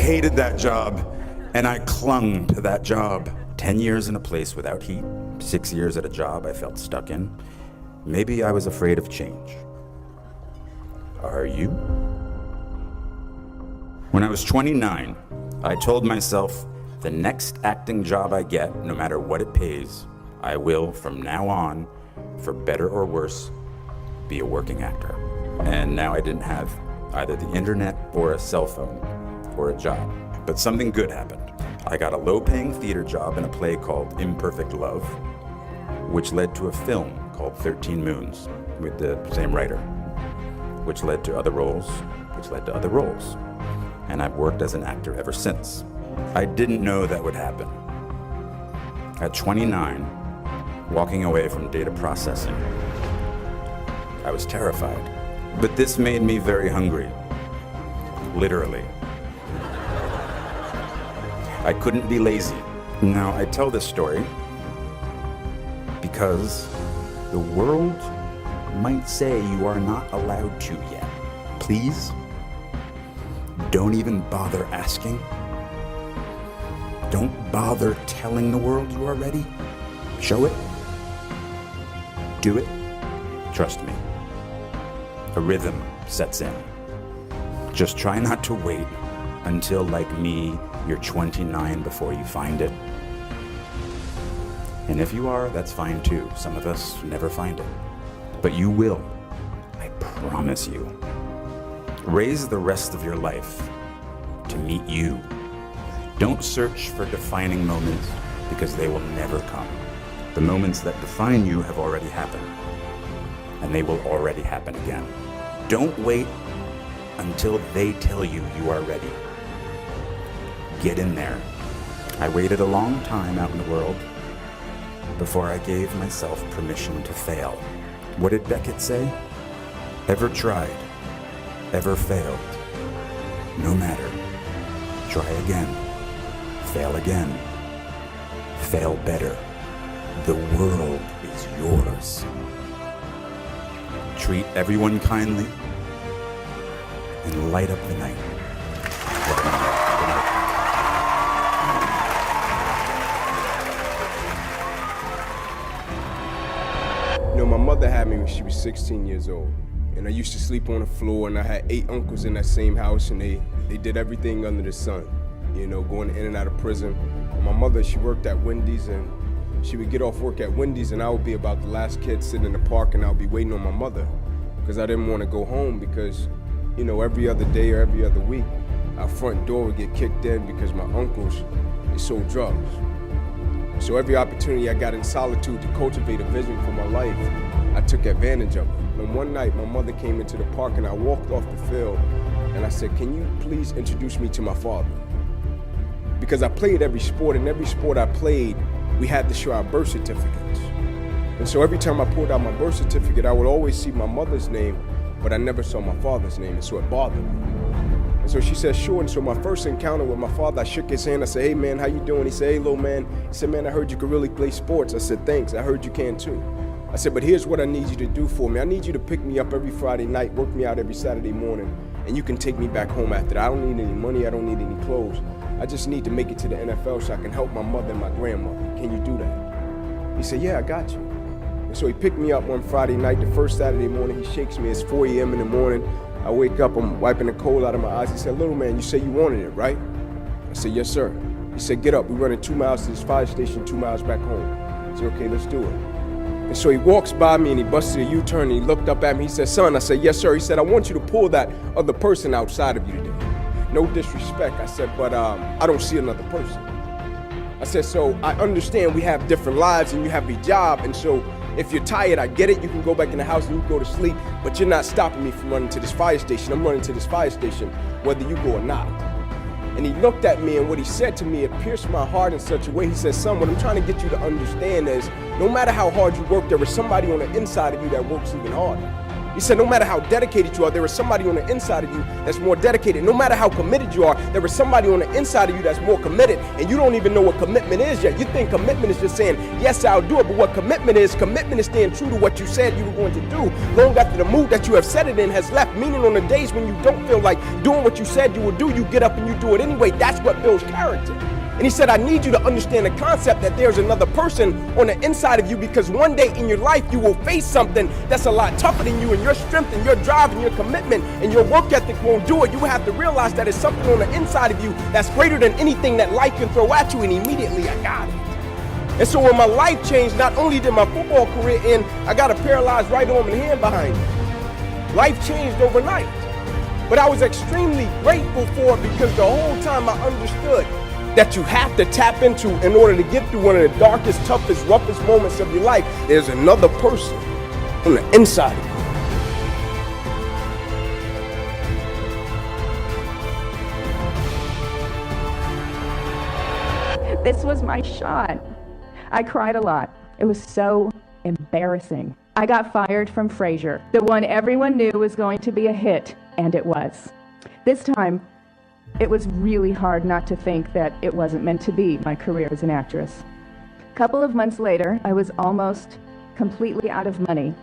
hated that job, and I clung to that job. 10 years in a place without heat, 6 years at a job I felt stuck in. Maybe I was afraid of change. Are you? When I was 29, I told myself the next acting job I get, no matter what it pays, I will, from now on, for better or worse, be a working actor. And now I didn't have either the internet or a cell phone or a job. But something good happened. I got a low-paying theater job in a play called Imperfect Love, which led to a film called 13 Moons with the same writer, which led to other roles, which led to other roles. And I've worked as an actor ever since. I didn't know that would happen. At 29, walking away from data processing, I was terrified. But this made me very hungry, literally. I couldn't be lazy. Now, I tell this story because the world might say you are not allowed to yet. Please, don't even bother asking. Don't bother telling the world you are ready. Show it. Do it. Trust me. A rhythm sets in. Just try not to wait until, like me, you're 29 before you find it. And if you are, that's fine too. Some of us never find it. But you will. I promise you. Raise the rest of your life to meet you. Don't search for defining moments because they will never come. The moments that define you have already happened, and they will already happen again. Don't wait until they tell you you are ready. Get in there. I waited a long time out in the world before I gave myself permission to fail. What did Beckett say? Ever tried, ever failed. No matter. Try again. Fail again. Fail better. The world is yours. Treat everyone kindly and light up the night. You know, my mother had me when she was 16 years old. And I used to sleep on the floor, and I had 8 uncles in that same house, and they did everything under the sun. You know, going in and out of prison. And my mother, she worked at Wendy's, and she would get off work at Wendy's, and I would be about the last kid sitting in the park, and I would be waiting on my mother. Because I didn't want to go home because, you know, every other day or every other week, our front door would get kicked in because my uncles, they sold drugs. So every opportunity I got in solitude to cultivate a vision for my life, I took advantage of it. And one night, my mother came into the park and I walked off the field and I said, "Can you please introduce me to my father?" Because I played every sport, and every sport I played, we had to show our birth certificates. And so every time I pulled out my birth certificate, I would always see my mother's name, but I never saw my father's name, and so it bothered me. And so she said, "Sure." And so my first encounter with my father, I shook his hand. I said, "Hey man, how you doing?" He said, "Hey little man." He said, "Man, I heard you could really play sports." I said, "Thanks, I heard you can too." I said, "But here's what I need you to do for me. I need you to pick me up every Friday night, work me out every Saturday morning, and you can take me back home after that. I don't need any money, I don't need any clothes. I just need to make it to the NFL so I can help my mother and my grandmother. Can you do that?" He said, "Yeah, I got you." And so he picked me up one Friday night. The first Saturday morning, he shakes me. It's 4 a.m. in the morning. I wake up, I'm wiping the cold out of my eyes. He said, "Little man, you said you wanted it, right?" I said, "Yes, sir." He said, "Get up. We're running 2 miles to this fire station, 2 miles back home." I said, "Okay, let's do it." And so he walks by me and he busted a U-turn and he looked up at me. He said, "Son," I said, "Yes, sir." He said, "I want you to pull that other person outside of you today." No disrespect. I said, "But I don't see another person." I said, "So I understand we have different lives and you have a job, and so if you're tired, I get it. You can go back in the house and you can go to sleep, but you're not stopping me from running to this fire station. I'm running to this fire station whether you go or not." And he looked at me, and what he said to me, it pierced my heart in such a way. He said, "Son, what I'm trying to get you to understand is no matter how hard you work, there is somebody on the inside of you that works even harder." He said, no matter how dedicated you are, there is somebody on the inside of you that's more dedicated. No matter how committed you are, there is somebody on the inside of you that's more committed. And you don't even know what commitment is yet. You think commitment is just saying, yes, I'll do it. But what commitment is staying true to what you said you were going to do long after the mood that you have set it in has left. Meaning on the days when you don't feel like doing what you said you will do, you get up and you do it anyway. That's what builds character. And he said, I need you to understand the concept that there's another person on the inside of you, because one day in your life you will face something that's a lot tougher than you, and your strength and your drive and your commitment and your work ethic won't do it. You have to realize that it's something on the inside of you that's greater than anything that life can throw at you, and immediately I got it. And so when my life changed, not only did my football career end, I got a paralyzed right arm and hand behind me. Life changed overnight. But I was extremely grateful for it, because the whole time I understood that you have to tap into in order to get through one of the darkest, toughest, roughest moments of your life. There's another person on the inside of you. This was my shot. I cried a lot. It was so embarrassing. I got fired from Frasier, the one everyone knew was going to be a hit, and it was. This time, it was really hard not to think that it wasn't meant to be my career as an actress. A couple of months later, I was almost completely out of money.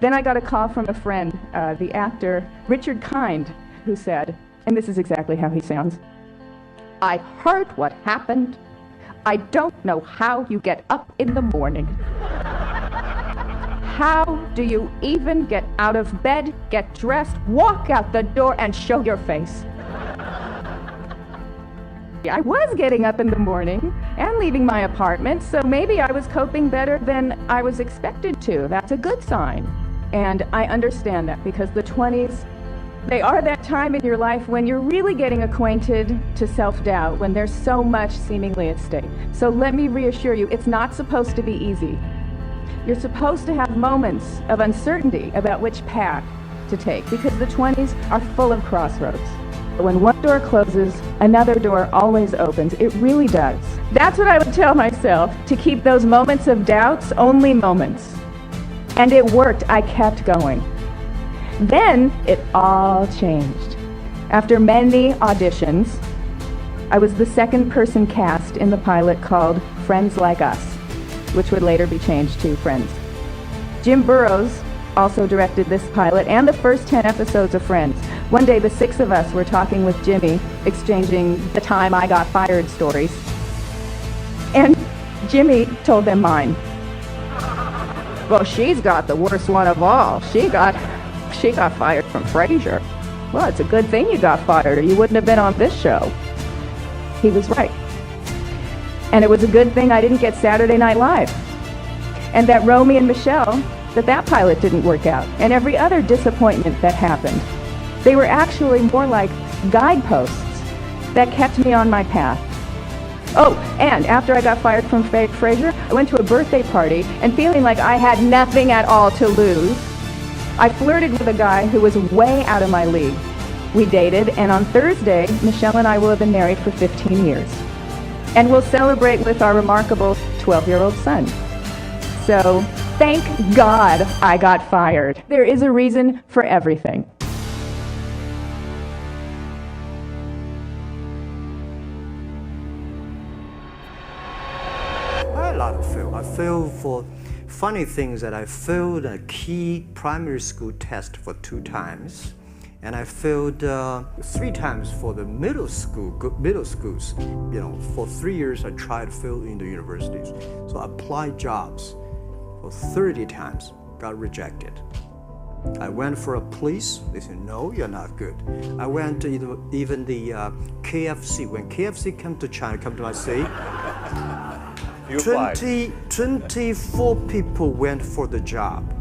Then I got a call from a friend, the actor Richard Kind, who said, and this is exactly how he sounds, I heard what happened. I don't know how you get up in the morning. How do you even get out of bed, get dressed, walk out the door, and show your face? I was getting up in the morning and leaving my apartment, so maybe I was coping better than I was expected to. That's a good sign. And I understand that, because the 20s, they are that time in your life when you're really getting acquainted to self-doubt, when there's so much seemingly at stake. So let me reassure you, it's not supposed to be easy. You're supposed to have moments of uncertainty about which path to take, because the 20s are full of crossroads. When one door closes, another door always opens. It really does. That's what I would tell myself, to keep those moments of doubts only moments. And it worked. I kept going. Then it all changed. After many auditions, I was the second person cast in the pilot called Friends Like Us, which would later be changed to Friends. Jim Burrows also directed this pilot and the first 10 episodes of Friends. One day, the 6 of us were talking with Jimmy, exchanging the time I got fired stories. And Jimmy told them mine. Well, she's got the worst one of all. She got fired from Frasier. Well, it's a good thing you got fired, or you wouldn't have been on this show. He was right. And it was a good thing I didn't get Saturday Night Live. And that Romy and Michelle, that pilot didn't work out. And every other disappointment that happened. They were actually more like guideposts that kept me on my path. Oh, and after I got fired from Frasier, I went to a birthday party, and feeling like I had nothing at all to lose, I flirted with a guy who was way out of my league. We dated, and on Thursday, Michelle and I will have been married for 15 years. And we'll celebrate with our remarkable 12-year-old son. So, thank God I got fired. There is a reason for everything. I had a lot of fail. I failed for funny things that I failed a key primary school test for 2 times. And I failed 3 times for the middle schools. You know, for 3 years I tried to fill in the universities. So I applied jobs for 30 times, got rejected. I went for a police, they said, no, you're not good. I went to even the KFC. When KFC came to China, come to my city, 24 people went for the job.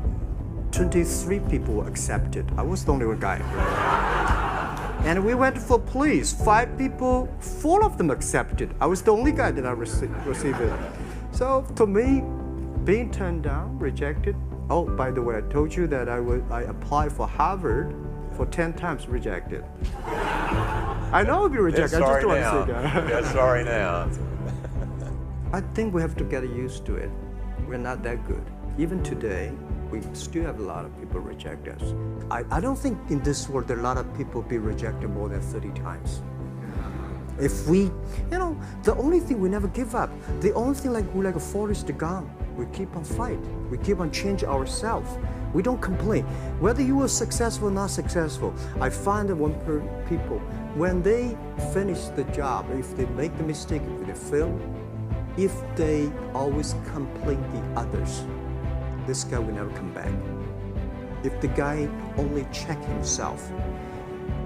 23 people were accepted. I was the only one guy. And we went for police. 5 people, 4 of them accepted. I was the only guy that I received it. So to me, being turned down, rejected. Oh, by the way, I told you that I applied for Harvard for 10 times, rejected. I know I'll be rejected. I just don't want to say that. Yeah, sorry now. I think we have to get used to it. We're not that good. Even today, We still have a lot of people reject us. I don't think in this world there are a lot of people be rejected more than 30 times. If we, the only thing we never give up, the only thing we're like a Forrest Gump. We keep on fight. We keep on change ourselves. We don't complain. Whether you were successful or not successful, I find that people, when they finish the job, if they make the mistake, if they fail, if they always complain the others, this guy will never come back. If the guy only check himself,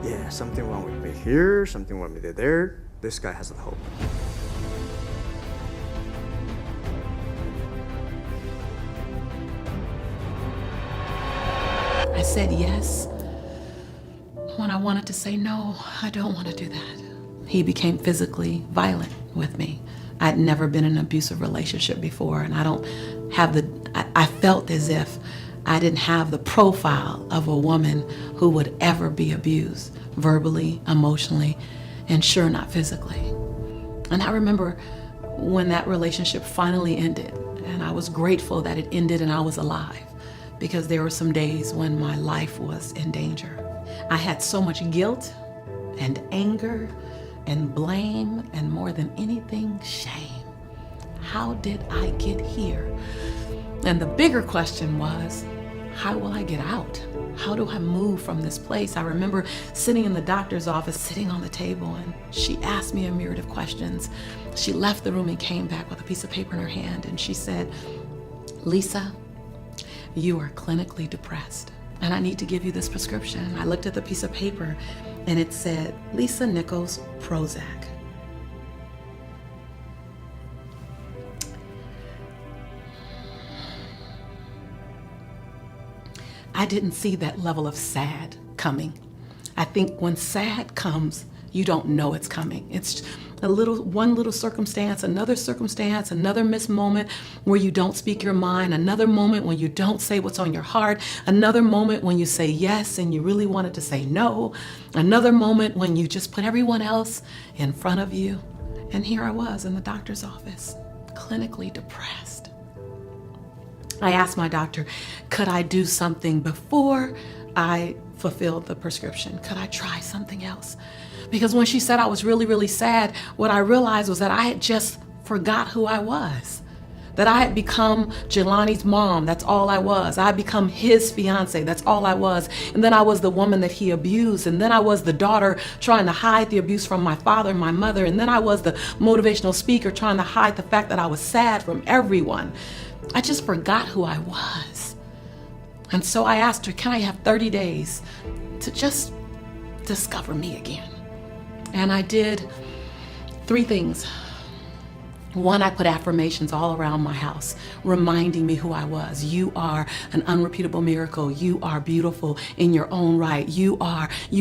yeah, something wrong with me here, something wrong with me there, this guy has a hope. I said yes when I wanted to say no, I don't want to do that. He became physically violent with me. I'd never been in an abusive relationship before, and I felt as if I didn't have the profile of a woman who would ever be abused, verbally, emotionally, and sure not physically. And I remember when that relationship finally ended, and I was grateful that it ended and I was alive, because there were some days when my life was in danger. I had so much guilt and anger and blame, and more than anything, shame. How did I get here? And the bigger question was, how will I get out? How do I move from this place? I remember sitting in the doctor's office, sitting on the table, and she asked me a myriad of questions. She left the room and came back with a piece of paper in her hand, and she said, "Lisa, you are clinically depressed, and I need to give you this prescription." I looked at the piece of paper, and it said, Lisa Nichols Prozac. I didn't see that level of sad coming. I think when sad comes, you don't know it's coming. It's one little circumstance, another missed moment where you don't speak your mind, another moment when you don't say what's on your heart, another moment when you say yes and you really wanted to say no, another moment when you just put everyone else in front of you. And here I was in the doctor's office, clinically depressed. I asked my doctor, could I do something before I fulfilled the prescription? Could I try something else? Because when she said I was really, really sad, what I realized was that I had just forgot who I was. That I had become Jelani's mom, that's all I was. I had become his fiance, that's all I was. And then I was the woman that he abused. And then I was the daughter trying to hide the abuse from my father and my mother. And then I was the motivational speaker trying to hide the fact that I was sad from everyone. I just forgot who I was. And so I asked her, can I have 30 days to just discover me again? And I did 3 things. One, I put affirmations all around my house, reminding me who I was. You are an unrepeatable miracle. You are beautiful in your own right. You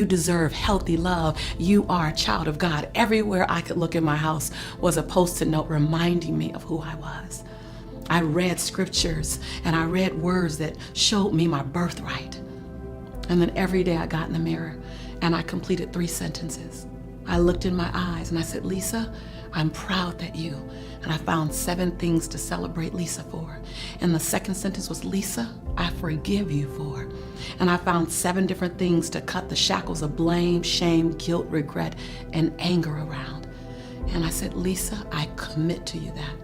deserve healthy love. You are a child of God. Everywhere I could look in my house was a Post-it note reminding me of who I was. I read scriptures and I read words that showed me my birthright. And then every day I got in the mirror and I completed 3 sentences. I looked in my eyes and I said, Lisa, I'm proud that you, and I found 7 things to celebrate Lisa for. And the second sentence was, Lisa, I forgive you for. And I found 7 different things to cut the shackles of blame, shame, guilt, regret, and anger around. And I said, Lisa, I commit to you that.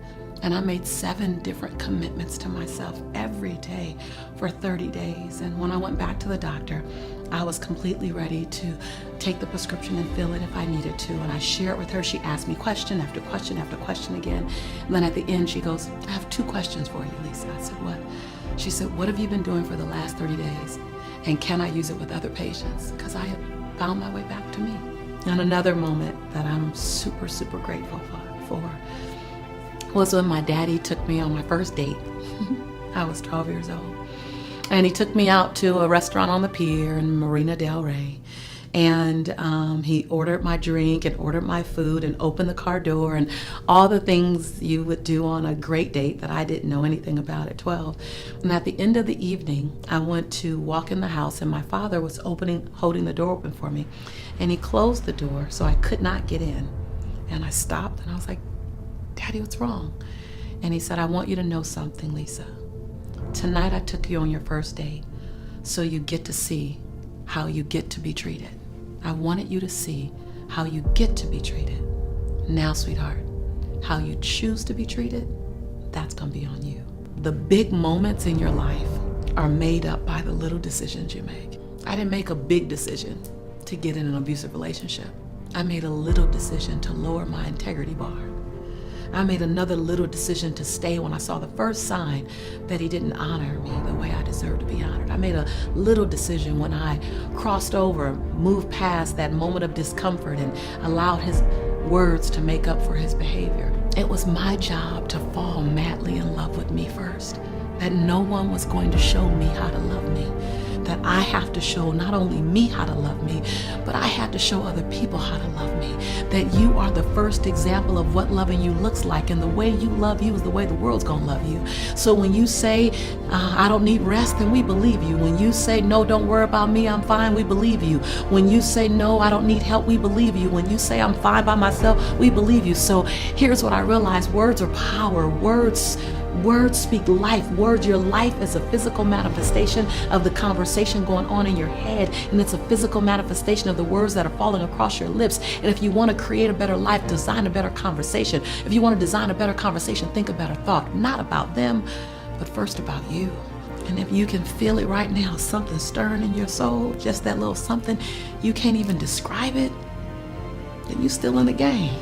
And I made 7 different commitments to myself every day for 30 days. And when I went back to the doctor, I was completely ready to take the prescription and fill it if I needed to. And I shared it with her. She asked me question after question after question again. And then at the end, she goes, I have 2 questions for you, Lisa. I said, what? She said, what have you been doing for the last 30 days? And can I use it with other patients? Because I had found my way back to me. And another moment that I'm super, super grateful for was when my daddy took me on my first date. I was 12 years old. And he took me out to a restaurant on the pier in Marina Del Rey. And he ordered my drink and ordered my food and opened the car door and all the things you would do on a great date that I didn't know anything about at 12. And at the end of the evening, I went to walk in the house and my father was holding the door open for me. And he closed the door so I could not get in. And I stopped and I was like, Daddy, what's wrong? And he said, I want you to know something, Lisa. Tonight I took you on your first date so you get to see how you get to be treated. I wanted you to see how you get to be treated. Now, sweetheart, how you choose to be treated, that's gonna be on you. The big moments in your life are made up by the little decisions you make. I didn't make a big decision to get in an abusive relationship. I made a little decision to lower my integrity bar. I made another little decision to stay when I saw the first sign that he didn't honor me the way I deserved to be honored. I made a little decision when I crossed over, moved past that moment of discomfort and allowed his words to make up for his behavior. It was my job to fall madly in love with me first, that no one was going to show me how to love me, that I have to show not only me how to love me, but I have to show other people how to love me, that you are the first example of what loving you looks like, and the way you love you is the way the world's gonna love you. So when you say, I don't need rest, then we believe you. When you say, no, don't worry about me, I'm fine, we believe you. When you say, no, I don't need help, we believe you. When you say, I'm fine by myself, we believe you. So here's what I realized: words are power. Words speak life. Your life is a physical manifestation of the conversation going on in your head, and it's a physical manifestation of the words that are falling across your lips. And if you want to create a better life, design a better conversation. If you want to design a better conversation, think a better thought, not about them, but first about you. And if you can feel it right now, something stirring in your soul, just that little something, you can't even describe it, then you're still in the game.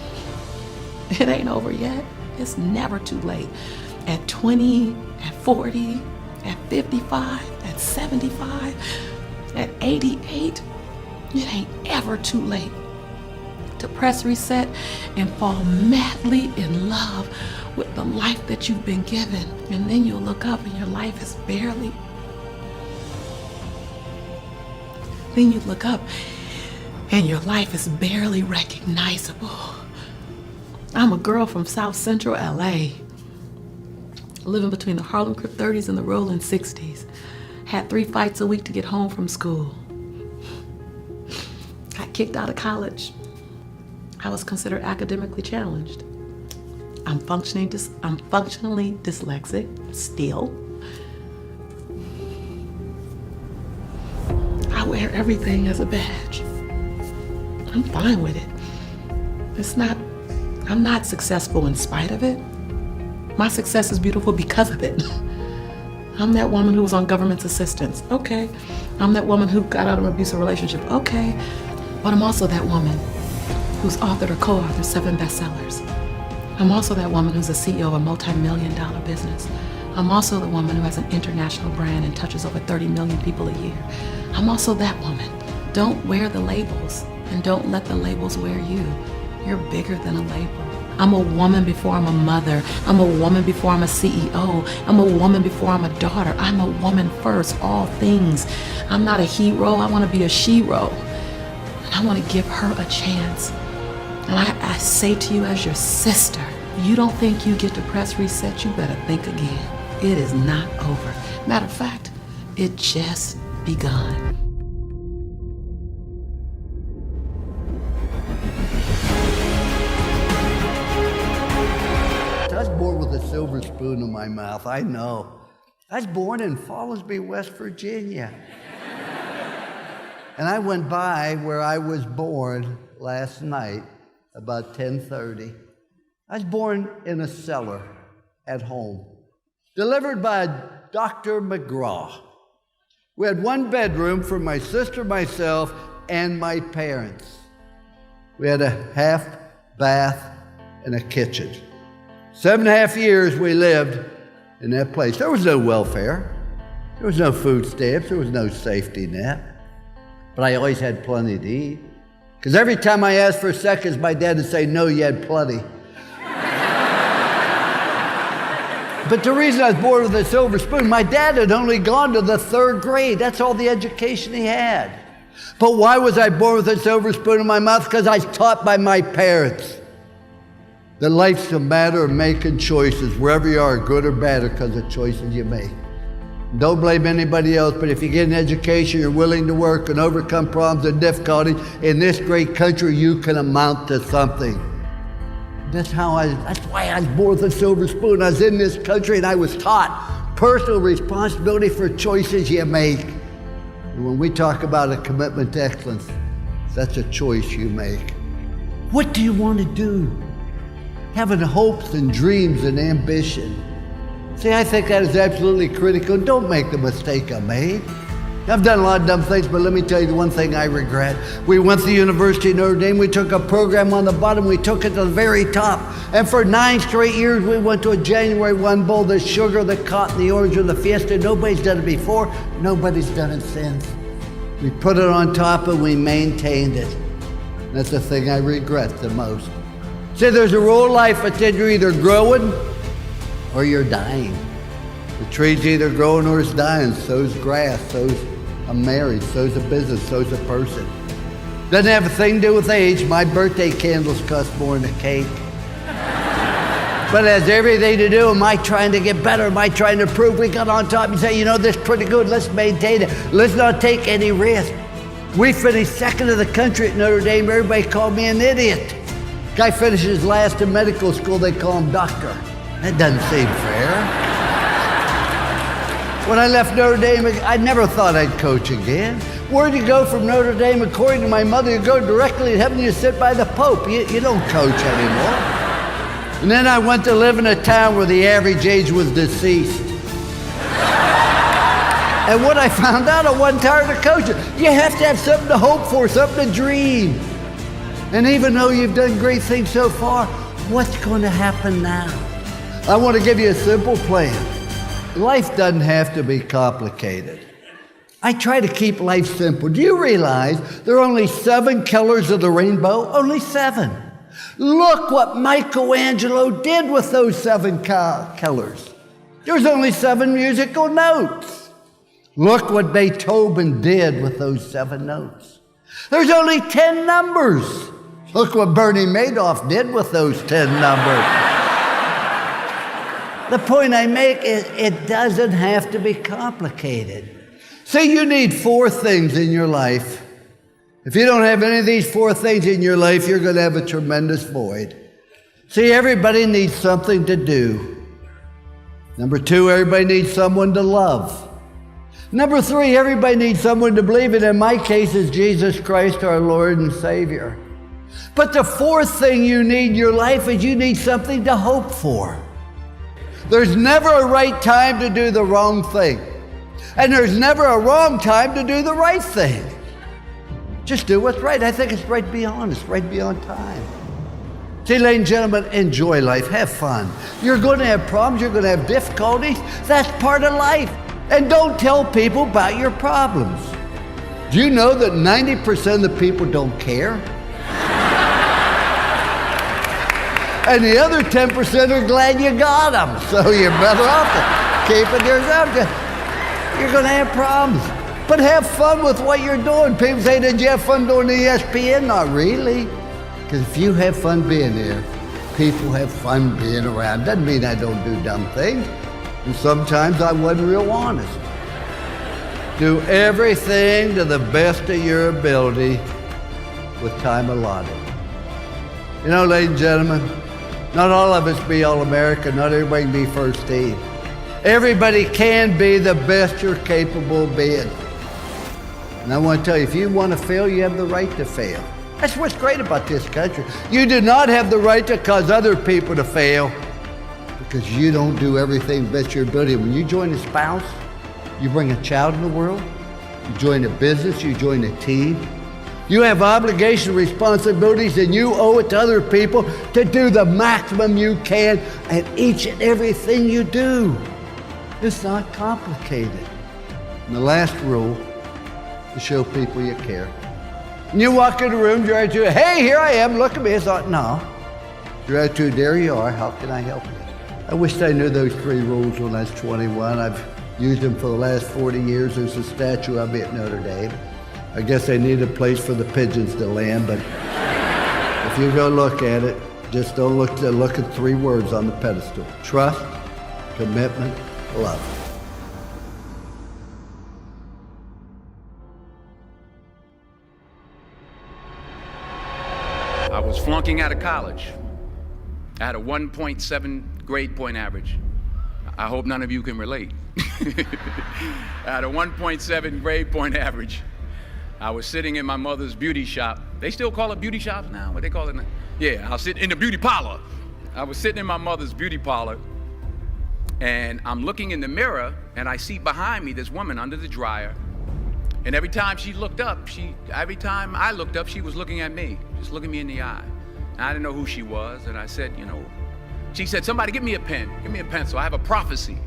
It ain't over yet. It's never too late. At 20, at 40, at 55, at 75, at 88, it ain't ever too late to press reset and fall madly in love with the life that you've been given. And then you'll look up and your life is barely. Then you look up and your life is barely recognizable. I'm a girl from South Central LA, living between the Harlem Crip 30s and the Rolling 60s. Had 3 fights a week to get home from school. Got kicked out of college. I was considered academically challenged. I'm functionally dyslexic still. I wear everything as a badge. I'm fine with it. I'm not successful in spite of it. My success is beautiful because of it. I'm that woman who was on government assistance. Okay. I'm that woman who got out of an abusive relationship. Okay. But I'm also that woman who's authored or co-authored 7 bestsellers. I'm also that woman who's a CEO of a multi-million-dollar business. I'm also the woman who has an international brand and touches over 30 million people a year. I'm also that woman. Don't wear the labels, and don't let the labels wear you. You're bigger than a label. I'm a woman before I'm a mother. I'm a woman before I'm a CEO. I'm a woman before I'm a daughter. I'm a woman first, all things. I'm not a hero. I want to be a she-ro. And I want to give her a chance. And I say to you as your sister, you don't think you get to press reset, you better think again. It is not over. Matter of fact, it just begun. I was born with a silver spoon in my mouth, I know. I was born in Fallsby, West Virginia. And I went by where I was born last night, about 10:30. I was born in a cellar at home, delivered by Dr. McGraw. We had 1 bedroom for my sister, myself, and my parents. We had a half bath and a kitchen. 7.5 years we lived in that place. There was no welfare. There was no food stamps. There was no safety net. But I always had plenty to eat. Because every time I asked for seconds, my dad would say, no, you had plenty. But the reason I was born with a silver spoon, my dad had only gone to the 3rd grade. That's all the education he had. But why was I born with a silver spoon in my mouth? Because I was taught by my parents that life's a matter of making choices, wherever you are, good or bad, because of choices you make. Don't blame anybody else, but if you get an education, you're willing to work and overcome problems and difficulties, in this great country, you can amount to something. That's why I was born with a silver spoon. I was in this country and I was taught personal responsibility for choices you make. And when we talk about a commitment to excellence, that's a choice you make. What do you want to do? Having hopes and dreams and ambition. See, I think that is absolutely critical. Don't make the mistake I made. I've done a lot of dumb things, but let me tell you the one thing I regret. We went to the University of Notre Dame. We took a program on the bottom. We took it to the very top. And for 9 straight years, we went to a January 1 bowl, the sugar, the cotton, the orange, or the fiesta. Nobody's done it before. Nobody's done it since. We put it on top and we maintained it. That's the thing I regret the most. See, there's a rule in life that said you're either growing or you're dying. The tree's either growing or it's dying. So's grass, so's a marriage, so's a business, so's a person. Doesn't have a thing to do with age. My birthday candles cost more than a cake. But it has everything to do, am I trying to get better? Am I trying to prove? We got on top and say, you know, this is pretty good, let's maintain it. Let's not take any risk. We finished second in the country at Notre Dame. Everybody called me an idiot. Guy finishes last in medical school, they call him doctor. That doesn't seem fair. When I left Notre Dame, I never thought I'd coach again. Where'd you go from Notre Dame? According to my mother, you go directly to heaven, you sit by the Pope. You don't coach anymore. And then I went to live in a town where the average age was deceased. And what I found out, I wasn't tired of coaching. You have to have something to hope for, something to dream. And even though you've done great things so far, what's going to happen now? I want to give you a simple plan. Life doesn't have to be complicated. I try to keep life simple. Do you realize there are only 7 colors of the rainbow? Only 7. Look what Michelangelo did with those 7 colors. There's only 7 musical notes. Look what Beethoven did with those 7 notes. There's only 10 numbers. Look what Bernie Madoff did with those 10 numbers. The point I make is it doesn't have to be complicated. See, you need 4 things in your life. If you don't have any of these 4 things in your life, you're going to have a tremendous void. See, everybody needs something to do. Number 2, everybody needs someone to love. Number 3, everybody needs someone to believe in. In my case, is Jesus Christ, our Lord and Savior. But the 4th thing you need in your life is you need something to hope for. There's never a right time to do the wrong thing. And there's never a wrong time to do the right thing. Just do what's right. I think it's right beyond. It's right beyond time. See, ladies and gentlemen, enjoy life. Have fun. You're going to have problems. You're going to have difficulties. That's part of life. And don't tell people about your problems. Do you know that 90% of the people don't care? And the other 10% are glad you got them. So you're better off keeping yourself. You're going to have problems. But have fun with what you're doing. People say, did you have fun doing the ESPN? Not really. Because if you have fun being here, people have fun being around. Doesn't mean I don't do dumb things. And sometimes I wasn't real honest. Do everything to the best of your ability with time allotted. You know, ladies and gentlemen, not all of us be All-American. Not everybody can be first team. Everybody can be the best you're capable of being. And I want to tell you, if you want to fail, you have the right to fail. That's what's great about this country. You do not have the right to cause other people to fail because you don't do everything best your ability. When you join a spouse, you bring a child in the world, you join a business, you join a team. You have obligation, responsibilities, and you owe it to other people to do the maximum you can at each and everything you do. It's not complicated. And the last rule, to show people you care. And you walk in the room, your attitude, hey, here I am, look at me. It's not, no. Your attitude, there you are, how can I help you? I wish I knew those 3 rules when I was 21. I've used them for the last 40 years. There's a statue of me at Notre Dame. I guess they need a place for the pigeons to land, but if you go look at it, just don't look at 3 words on the pedestal. Trust, commitment, love. I was flunking out of college. I had a 1.7 grade point average. I hope none of you can relate. I had a 1.7 grade point average. I was sitting in my mother's beauty shop. They still call it beauty shops now? What they call it now? Yeah, I'll sit in the beauty parlor. I was sitting in my mother's beauty parlor, and I'm looking in the mirror, and I see behind me this woman under the dryer. And every time she looked up, every time I looked up, she was looking at me, just looking me in the eye. And I didn't know who she was, and I said, she said, somebody give me a pen, give me a pencil, I have a prophecy.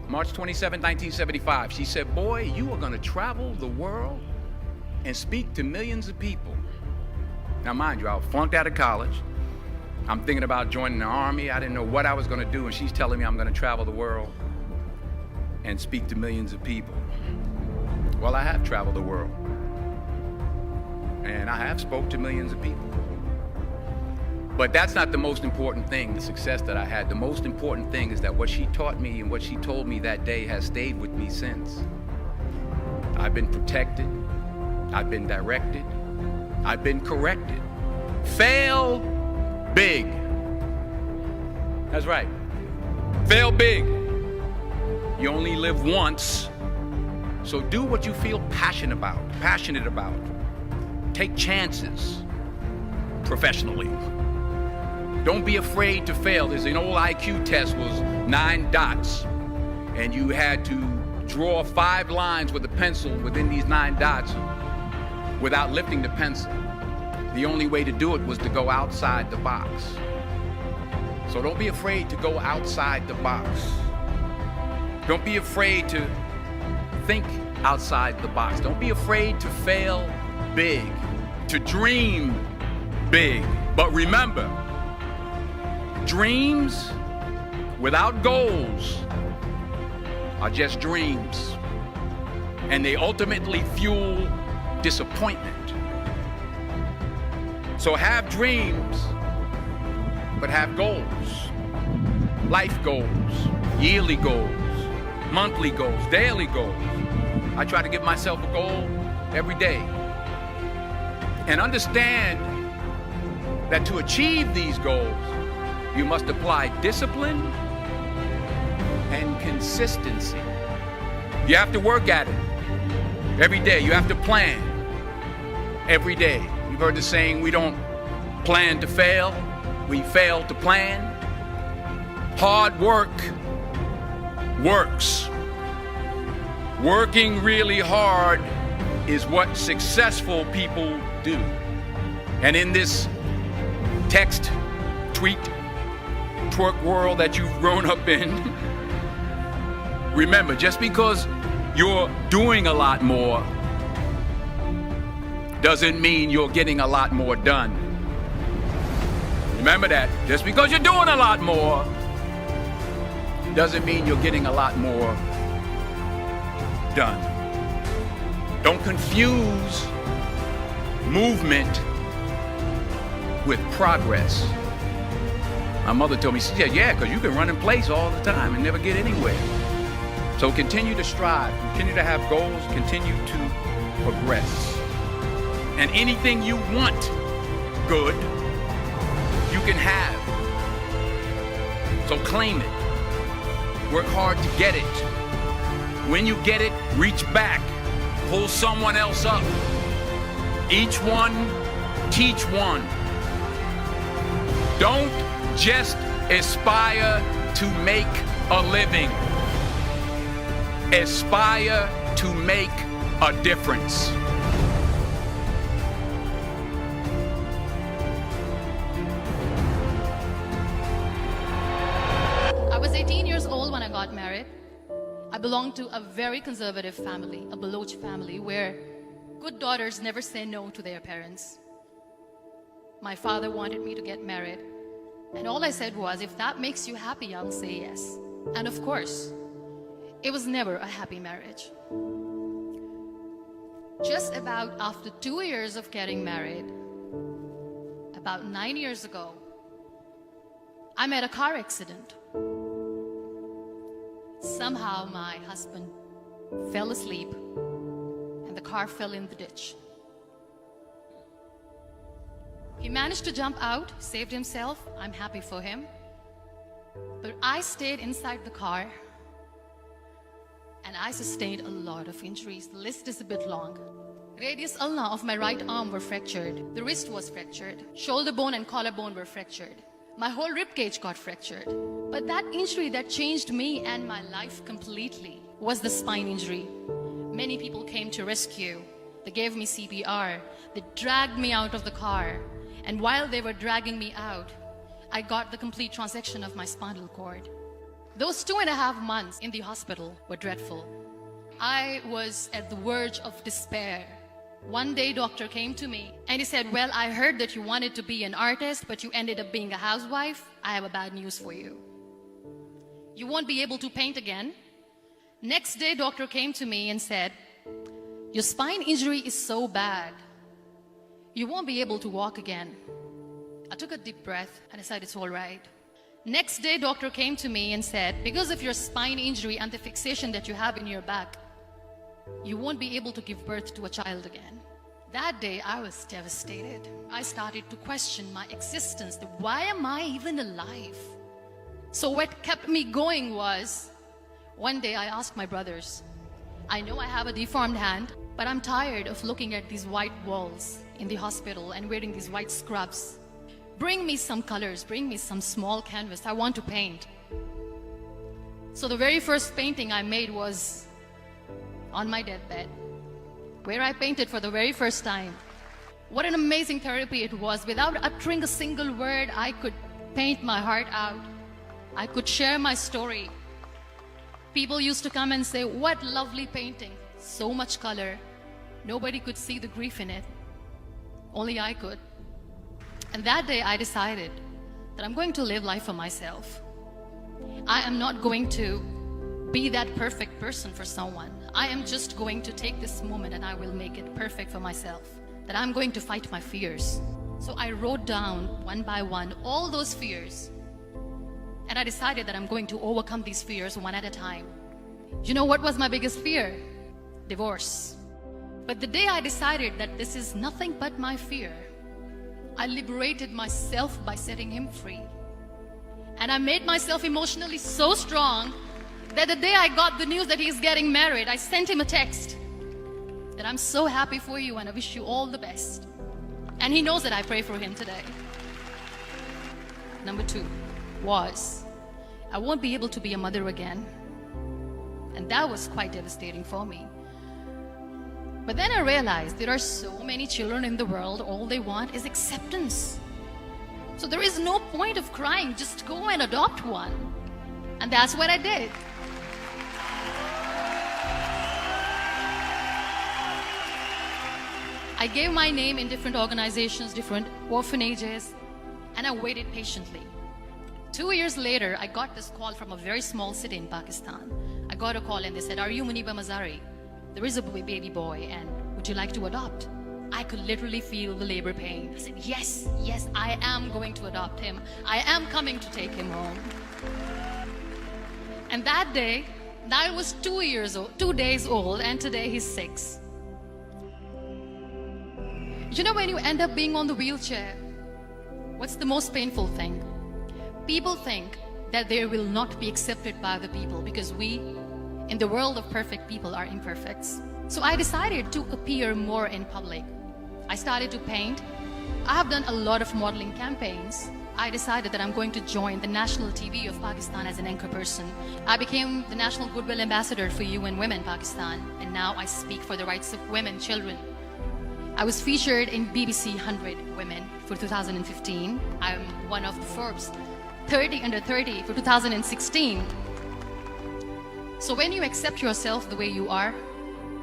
March 27, 1975, she said, boy, you are gonna travel the world and speak to millions of people. Now mind you, I was flunked out of college. I'm thinking about joining the army. I didn't know what I was gonna do, and she's telling me I'm gonna travel the world and speak to millions of people. Well, I have traveled the world, and I have spoke to millions of people. But that's not the most important thing, the success that I had. The most important thing is that what she taught me and what she told me that day has stayed with me since. I've been protected, I've been directed, I've been corrected. Fail big. That's right. Fail big. You only live once, so do what you feel passionate about. Take chances professionally. Don't be afraid to fail. There's an old IQ test, was 9 dots, and you had to draw 5 lines with a pencil within these 9 dots without lifting the pencil. The only way to do it was to go outside the box. So don't be afraid to go outside the box. Don't be afraid to think outside the box. Don't be afraid to fail big, to dream big. But remember, dreams without goals are just dreams, and they ultimately fuel disappointment. So have dreams, but have goals. Life goals, yearly goals, monthly goals, daily goals. I try to give myself a goal every day. And understand that to achieve these goals, you must apply discipline and consistency. You have to work at it every day. You have to plan every day. You've heard the saying, we don't plan to fail, we fail to plan. Hard work works. Working really hard is what successful people do. And in this text, tweet, twerk world that you've grown up in, remember, just because you're doing a lot more doesn't mean you're getting a lot more done. Remember that. Just because you're doing a lot more doesn't mean you're getting a lot more done. Don't confuse movement with progress. My mother told me, she said, yeah, because you can run in place all the time and never get anywhere. So continue to strive, continue to have goals, continue to progress. And anything you want good, you can have. So claim it. Work hard to get it. When you get it, reach back. Pull someone else up. Each one, teach one. Don't just aspire to make a living. Aspire to make a difference. I was 18 years old when I got married. I belonged to a very conservative family, a Baloch family, where good daughters never say no to their parents. My father wanted me to get married, and all I said was, if that makes you happy, I'll say yes. And of course, it was never a happy marriage. Just about after 2 years of getting married, about 9 years ago, I met a car accident. Somehow my husband fell asleep and the car fell in the ditch. He managed to jump out, saved himself. I'm happy for him. But I stayed inside the car and I sustained a lot of injuries. The list is a bit long. Radius ulna of my right arm were fractured. The wrist was fractured. Shoulder bone and collarbone were fractured. My whole rib cage got fractured. But that injury that changed me and my life completely was the spine injury. Many people came to rescue. They gave me CPR. They dragged me out of the car. And while they were dragging me out, I got the complete transection of my spinal cord. Those 2.5 months in the hospital were dreadful. I was at the verge of despair. One day, doctor came to me and he said, well, I heard that you wanted to be an artist, but you ended up being a housewife. I have a bad news for you. You won't be able to paint again. Next day, doctor came to me and said, your spine injury is so bad, you won't be able to walk again. I took a deep breath and I said, it's all right. Next day, doctor came to me and said, because of your spine injury and the fixation that you have in your back, you won't be able to give birth to a child again. That day, I was devastated. I started to question my existence. Why am I even alive? So what kept me going was, one day I asked my brothers, I know I have a deformed hand, but I'm tired of looking at these white walls in the hospital and wearing these white scrubs. Bring me some colors, bring me some small canvas. I want to paint. So the very first painting I made was on my deathbed, where I painted for the very first time. What an amazing therapy it was. Without uttering a single word, I could paint my heart out. I could share my story. People used to come and say, what lovely painting. So much color. Nobody could see the grief in it. Only I could. And that day I decided that I'm going to live life for myself. I am not going to be that perfect person for someone. I am just going to take this moment and I will make it perfect for myself. That I'm going to fight my fears. So I wrote down one by one all those fears. And I decided that I'm going to overcome these fears one at a time. You know what was my biggest fear? Divorce. But the day I decided that this is nothing but my fear, I liberated myself by setting him free. And I made myself emotionally so strong that the day I got the news that he's getting married, I sent him a text that I'm so happy for you and I wish you all the best. And he knows that I pray for him today. Number 2 was, I won't be able to be a mother again. And that was quite devastating for me. But then I realized there are so many children in the world, all they want is acceptance. So there is no point of crying, just go and adopt one. And that's what I did. I gave my name in different organizations, different orphanages, and I waited patiently. 2 years later, I got this call from a very small city in Pakistan. I got a call and they said, are you Muniba Mazari? There is a baby boy and would you like to adopt? I could literally feel the labor pain. I said, yes, yes, I am going to adopt him. I am coming to take him home. And that day, I was 2 days old, and today he's 6. You know, when you end up being on the wheelchair, what's the most painful thing? People think that they will not be accepted by the people because we, in the world of perfect people, are imperfects. So I decided to appear more in public. I started to paint. I have done a lot of modeling campaigns. I decided that I'm going to join the national TV of Pakistan as an anchor person. I became the National Goodwill Ambassador for UN Women Pakistan, and now I speak for the rights of women, children. I was featured in BBC 100 Women for 2015. I'm one of the Forbes 30 under 30 for 2016. So when you accept yourself the way you are,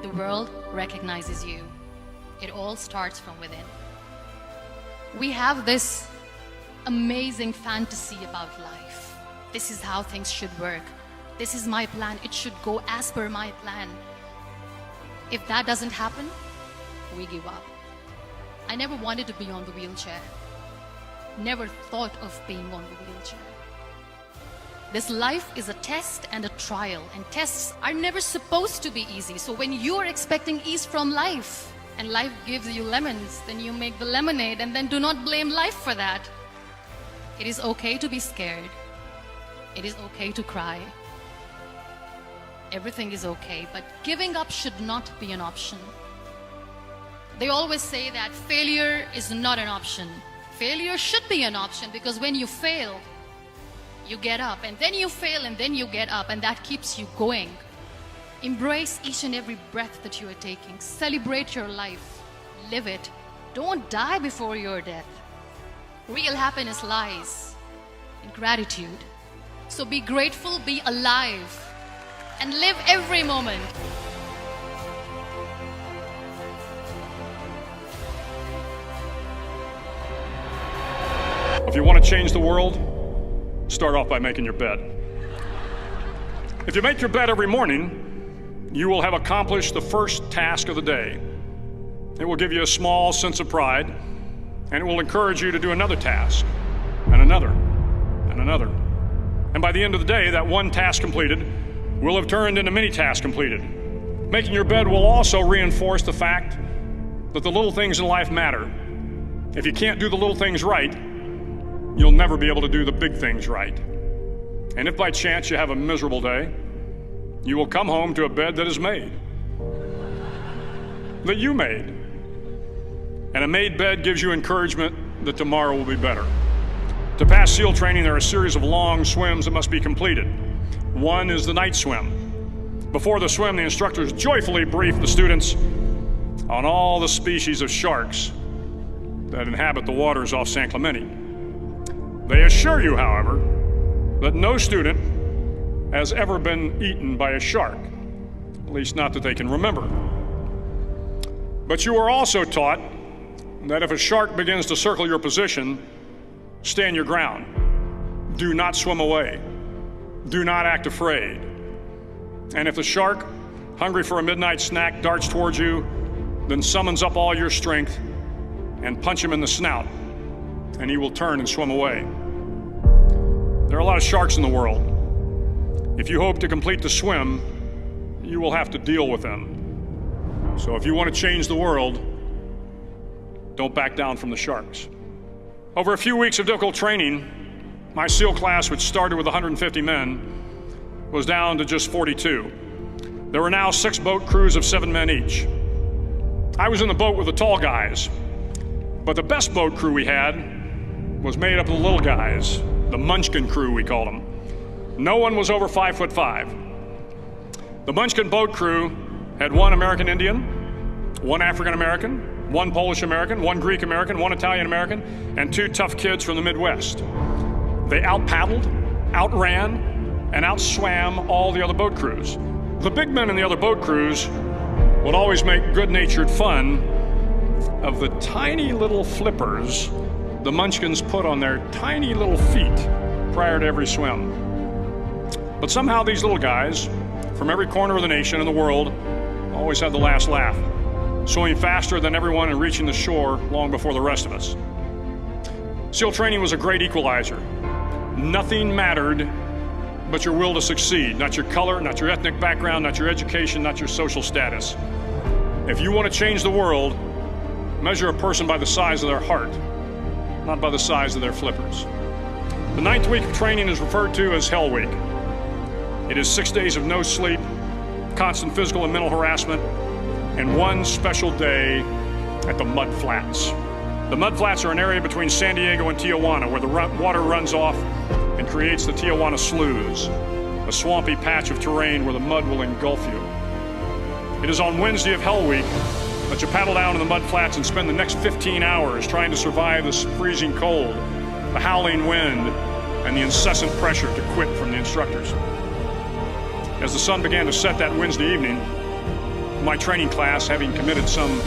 the world recognizes you. It all starts from within. We have this amazing fantasy about life. This is how things should work. This is my plan. It should go as per my plan. If that doesn't happen, we give up. I never wanted to be on the wheelchair. Never thought of being on the wheelchair. This life is a test and a trial, and tests are never supposed to be easy. So when you're expecting ease from life, and life gives you lemons, then you make the lemonade, and then do not blame life for that. It is okay to be scared. It is okay to cry. Everything is okay, but giving up should not be an option. They always say that failure is not an option. Failure should be an option, because when you fail, you get up, and then you fail, and then you get up, and that keeps you going. Embrace each and every breath that you are taking. Celebrate your life. Live it. Don't die before your death. Real happiness lies in gratitude. So be grateful, be alive, and live every moment. If you want to change the world, start off by making your bed. If you make your bed every morning, you will have accomplished the first task of the day. It will give you a small sense of pride, and it will encourage you to do another task, and another, and another. And by the end of the day, that one task completed will have turned into many tasks completed. Making your bed will also reinforce the fact that the little things in life matter. If you can't do the little things right, you'll never be able to do the big things right. And if by chance you have a miserable day, you will come home to a bed that is made, that you made. And a made bed gives you encouragement that tomorrow will be better. To pass SEAL training, there are a series of long swims that must be completed. One is the night swim. Before the swim, the instructors joyfully brief the students on all the species of sharks that inhabit the waters off San Clemente. They assure you, however, that no student has ever been eaten by a shark, at least not that they can remember. But you are also taught that if a shark begins to circle your position, stand your ground. Do not swim away. Do not act afraid. And if the shark, hungry for a midnight snack, darts towards you, then summons up all your strength and punch him in the snout, and he will turn and swim away. There are a lot of sharks in the world. If you hope to complete the swim, you will have to deal with them. So if you want to change the world, don't back down from the sharks. Over a few weeks of difficult training, my SEAL class, which started with 150 men, was down to just 42. There were now 6 boat crews of 7 men each. I was in the boat with the tall guys, but the best boat crew we had was made up of the little guys, the Munchkin crew, we called them. No one was over 5'5". The Munchkin boat crew had 1 American Indian, 1 African American, 1 Polish American, 1 Greek American, 1 Italian American, and 2 tough kids from the Midwest. They out-paddled, outran, and outswam all the other boat crews. The big men in the other boat crews would always make good-natured fun of the tiny little flippers the Munchkins put on their tiny little feet prior to every swim. But somehow these little guys from every corner of the nation and the world always had the last laugh, swimming faster than everyone and reaching the shore long before the rest of us. SEAL training was a great equalizer. Nothing mattered but your will to succeed, not your color, not your ethnic background, not your education, not your social status. If you want to change the world, measure a person by the size of their heart, not by the size of their flippers. The 9th week of training is referred to as Hell Week. It is 6 days of no sleep, constant physical and mental harassment, and 1 special day at the Mud Flats. The Mud Flats are an area between San Diego and Tijuana where the water runs off and creates the Tijuana Sloughs, a swampy patch of terrain where the mud will engulf you. It is on Wednesday of Hell Week that you paddle down in the Mud Flats and spend the next 15 hours trying to survive this freezing cold, the howling wind, and the incessant pressure to quit from the instructors. As the sun began to set that Wednesday evening, my training class, having committed some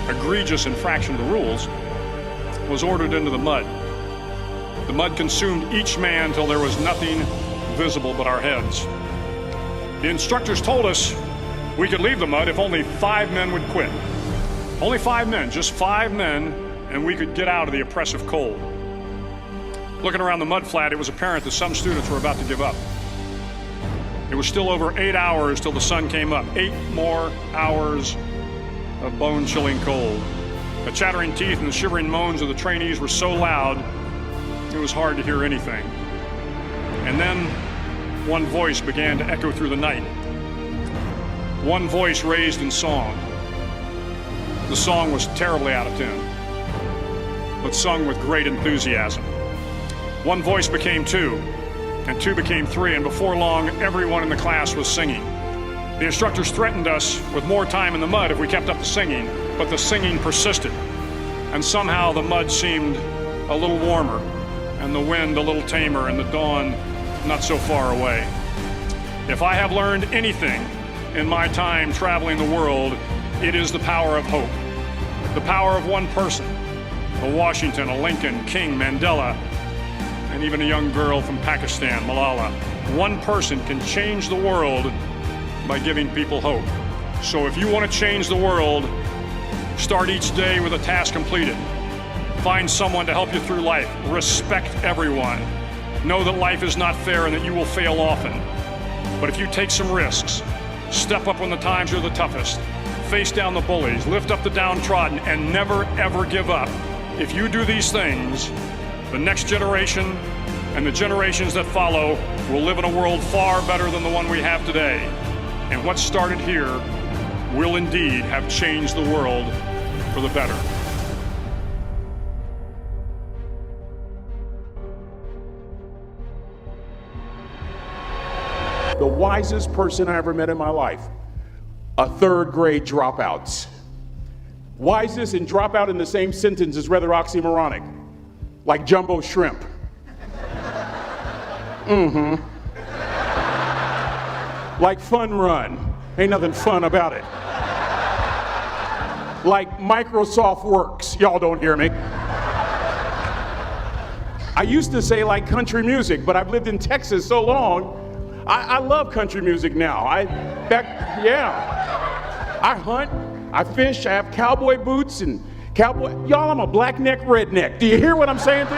egregious infraction of the rules, was ordered into the mud. The mud consumed each man till there was nothing visible but our heads. The instructors told us we could leave the mud if only 5 men would quit. Only 5 men, just 5 men, and we could get out of the oppressive cold. Looking around the mud flat, it was apparent that some students were about to give up. It was still over 8 hours till the sun came up. 8 more hours of bone-chilling cold. The chattering teeth and the shivering moans of the trainees were so loud, it was hard to hear anything. And then one voice began to echo through the night. One voice raised in song. The song was terribly out of tune, but sung with great enthusiasm. One voice became two, and two became three, and before long, everyone in the class was singing. The instructors threatened us with more time in the mud if we kept up the singing, but the singing persisted, and somehow the mud seemed a little warmer, and the wind a little tamer, and the dawn not so far away. If I have learned anything in my time traveling the world, it is the power of hope. The power of one person, a Washington, a Lincoln, King, Mandela, and even a young girl from Pakistan, Malala. One person can change the world by giving people hope. So if you want to change the world, start each day with a task completed. Find someone to help you through life. Respect everyone. Know that life is not fair and that you will fail often. But if you take some risks, step up when the times are the toughest, face down the bullies, lift up the downtrodden, and never ever give up. If you do these things, the next generation and the generations that follow will live in a world far better than the one we have today. And what started here will indeed have changed the world for the better. The wisest person I ever met in my life, a third grade dropout. Wisest and dropout in the same sentence is rather oxymoronic, like jumbo shrimp. Like fun run, ain't nothing fun about it. Like Microsoft Works, y'all don't hear me. I used to say like country music, but I've lived in Texas so long, I love country music now. I hunt, I fish, I have cowboy boots and cowboy. Y'all, I'm a black neck redneck. Do you hear what I'm saying to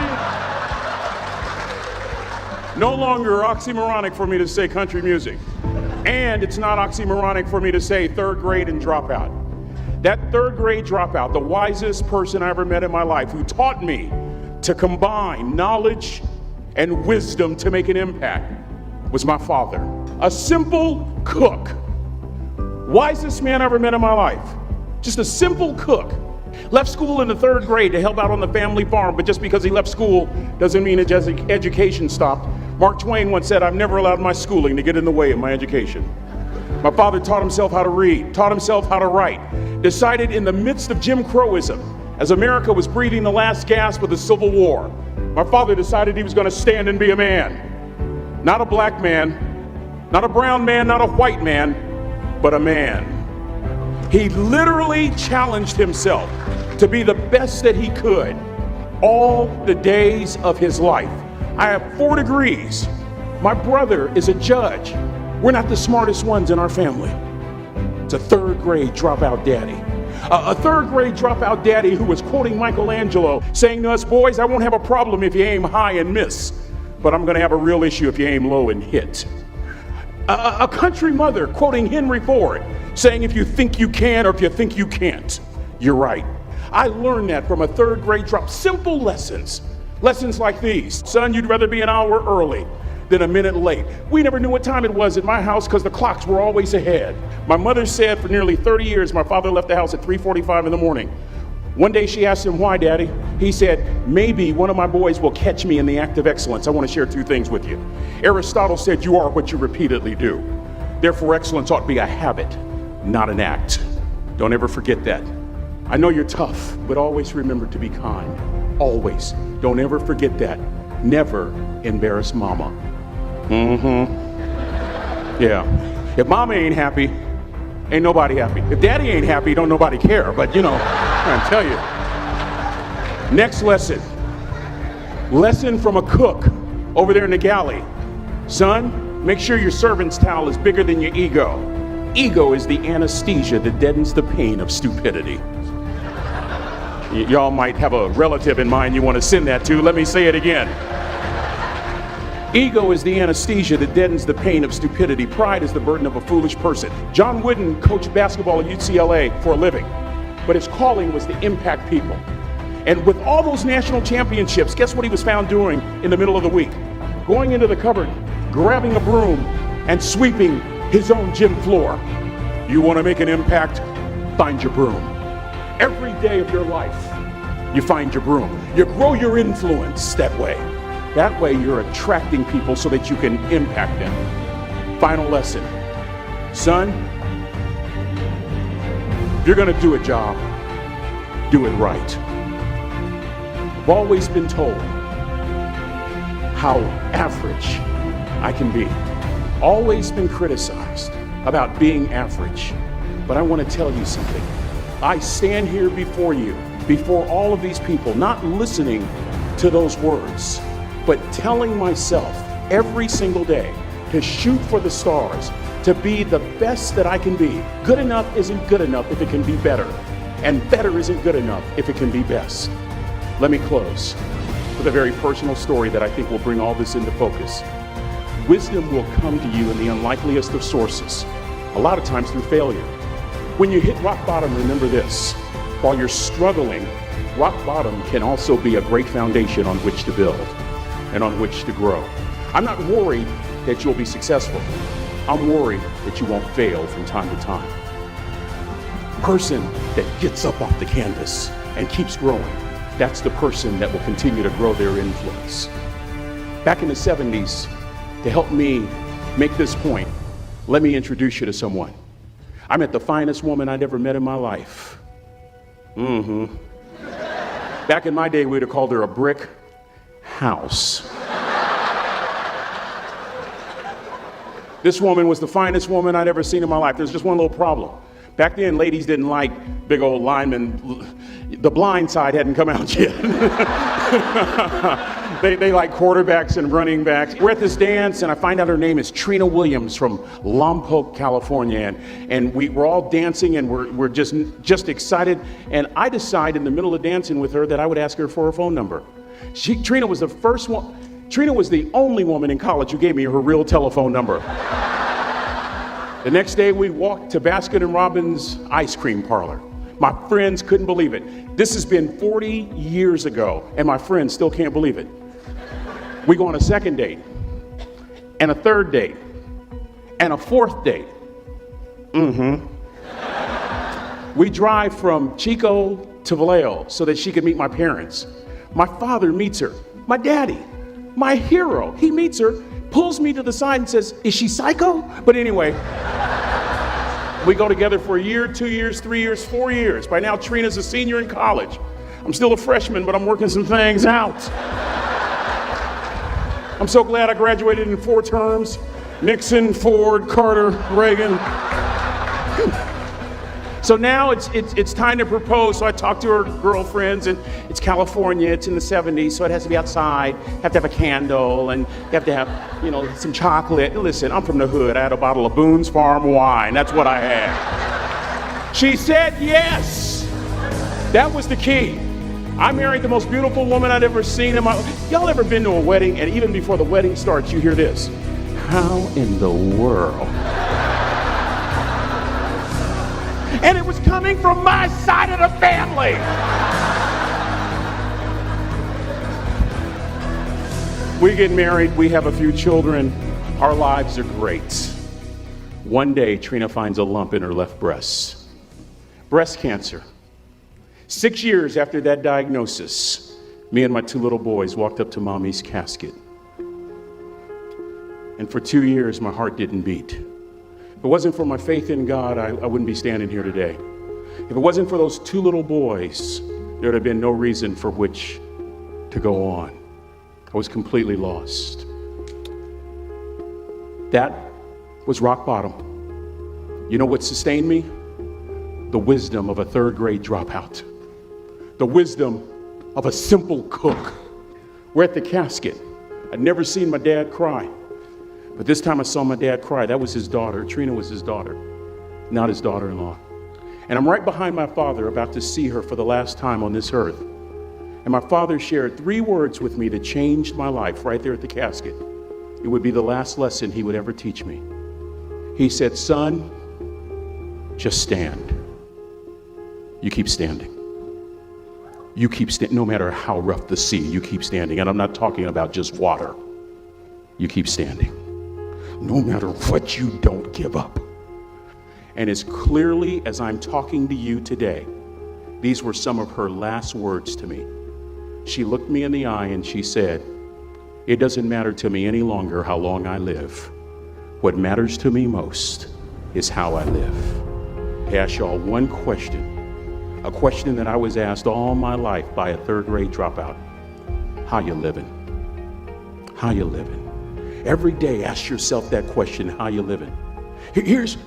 you? No longer oxymoronic for me to say country music. And it's not oxymoronic for me to say third grade and dropout. That third grade dropout, the wisest person I ever met in my life, who taught me to combine knowledge and wisdom to make an impact, was my father. A simple cook. Wisest man I ever met in my life. Just a simple cook. Left school in the third grade to help out on the family farm, but just because he left school doesn't mean his education stopped. Mark Twain once said, "I've never allowed my schooling to get in the way of my education." My father taught himself how to read, taught himself how to write, decided in the midst of Jim Crowism, as America was breathing the last gasp of the Civil War, my father decided he was going to stand and be a man. Not a black man, not a brown man, not a white man, but a man. He literally challenged himself to be the best that he could all the days of his life. I have 4 degrees. My brother is a judge. We're not the smartest ones in our family. It's a third grade dropout daddy. A third grade dropout daddy who was quoting Michelangelo, saying to us, "Boys, I won't have a problem if you aim high and miss, but I'm gonna have a real issue if you aim low and hit." A country mother quoting Henry Ford, saying, "If you think you can or if you think you can't, you're right." I learned that from a third grade drop. Simple lessons. Lessons like these. Son, you'd rather be an hour early than a minute late. We never knew what time it was at my house because the clocks were always ahead. My mother said for nearly 30 years, my father left the house at 3:45 in the morning. One day she asked him, "Why, Daddy?" He said, "Maybe one of my boys will catch me in the act of excellence. I want to share 2 things with you." Aristotle said, "You are what you repeatedly do." Therefore, excellence ought to be a habit, not an act. Don't ever forget that. I know you're tough, but always remember to be kind. Always. Don't ever forget that. Never embarrass mama. Yeah. If mama ain't happy, ain't nobody happy. If daddy ain't happy, don't nobody care. But you know, I'm trying to tell you. Next lesson. Lesson from a cook over there in the galley. Son, make sure your servant's towel is bigger than your ego. Ego is the anesthesia that deadens the pain of stupidity. Y'all might have a relative in mind you want to send that to. Let me say it again. Ego is the anesthesia that deadens the pain of stupidity. Pride is the burden of a foolish person. John Wooden coached basketball at UCLA for a living, but his calling was to impact people. And with all those national championships, guess what he was found doing in the middle of the week? Going into the cupboard grabbing a broom and sweeping his own gym floor. You want to make an impact? Find your broom. Every day of your life, you find your broom. You grow your influence that way. That way you're attracting people so that you can impact them. Final lesson. Son, if you're going to do a job, do it right. I've always been told how average I can be. Always been criticized about being average. But I want to tell you something. I stand here before you, before all of these people, not listening to those words, but telling myself every single day to shoot for the stars, to be the best that I can be. Good enough isn't good enough if it can be better, and better isn't good enough if it can be best. Let me close with a very personal story that I think will bring all this into focus. Wisdom will come to you in the unlikeliest of sources, a lot of times through failure. When you hit rock bottom, remember this. While you're struggling, rock bottom can also be a great foundation on which to build and on which to grow. I'm not worried that you'll be successful. I'm worried that you won't fail from time to time. The person that gets up off the canvas and keeps growing, that's the person that will continue to grow their influence. Back in the 70s, to help me make this point, let me introduce you to someone. I met the finest woman I'd ever met in my life. Back in my day, we'd have called her a brick house. This woman was the finest woman I'd ever seen in my life. There's just one little problem. Back then, ladies didn't like big old linemen. The Blind Side hadn't come out yet. They like quarterbacks and running backs. We're at this dance, and I find out her name is Trina Williams from Lompoc, California. And we're all dancing, and we're just excited. And I decide in the middle of dancing with her that I would ask her for her phone number. Trina was the first one. Trina was the only woman in college who gave me her real telephone number. The next day, we walked to Baskin & Robbins ice cream parlor. My friends couldn't believe it. This has been 40 years ago, and my friends still can't believe it. We go on a second date, and a third date, and a fourth date. We drive from Chico to Vallejo so that she could meet my parents. My father meets her. My daddy, my hero, he meets her, pulls me to the side and says, "Is she psycho?" But anyway, we go together for a year, 2 years, 3 years, 4 years. By now, Trina's a senior in college. I'm still a freshman, but I'm working some things out. I'm so glad I graduated in 4 terms. Nixon, Ford, Carter, Reagan. So now it's time to propose. So I talk to her girlfriends, and it's California, it's in the 70s, so it has to be outside. You have to have a candle, and you have to have, some chocolate. Listen, I'm from the hood. I had a bottle of Boone's Farm wine. That's what I had. She said yes. That was the key. I married the most beautiful woman I'd ever seen in my life. Y'all ever been to a wedding, and even before the wedding starts, you hear this? How in the world? And it was coming from my side of the family. We get married, we have a few children, our lives are great. One day, Trina finds a lump in her left breast. Breast cancer. 6 years after that diagnosis, me and my 2 little boys walked up to Mommy's casket. And for 2 years, my heart didn't beat. If it wasn't for my faith in God, I wouldn't be standing here today. If it wasn't for those 2 little boys, there would have been no reason for which to go on. I was completely lost. That was rock bottom. You know what sustained me? The wisdom of a 3rd grade dropout. The wisdom of a simple cook. We're at the casket. I'd never seen my dad cry. But this time I saw my dad cry. That was his daughter. Trina was his daughter, not his daughter-in-law. And I'm right behind my father, about to see her for the last time on this earth. And my father shared 3 words with me that changed my life right there at the casket. It would be the last lesson he would ever teach me. He said, "Son, just stand. You keep standing. You keep standing, no matter how rough the sea, you keep standing." And I'm not talking about just water. You keep standing. no matter what you don't give up. And as clearly as I'm talking to you today, these were some of her last words to me. She looked me in the eye and she said, "It doesn't matter to me any longer how long I live. What matters to me most is how I live." I ask y'all one question, a question that I was asked all my life by a third grade dropout. How you living? How you living? Every day ask yourself that question, how you living? Here's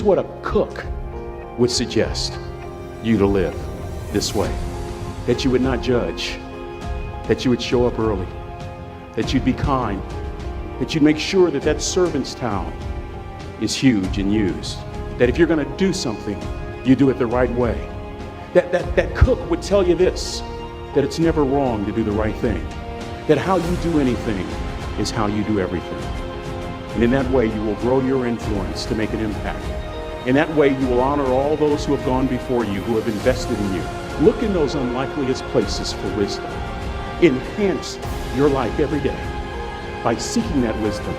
what a cook would suggest you to live this way. That you would not judge, that you would show up early, that you'd be kind, that you'd make sure that that servant's towel is huge and used, that if you're gonna do something, you do it the right way. That cook would tell you this, that it's never wrong to do the right thing, that how you do anything is how you do everything. And in that way, you will grow your influence to make an impact. In that way, you will honor all those who have gone before you, who have invested in you. Look in those unlikeliest places for wisdom. Enhance your life every day by seeking that wisdom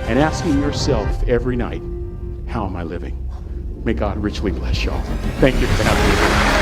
and asking yourself every night, how am I living? May God richly bless y'all. Thank you for having me.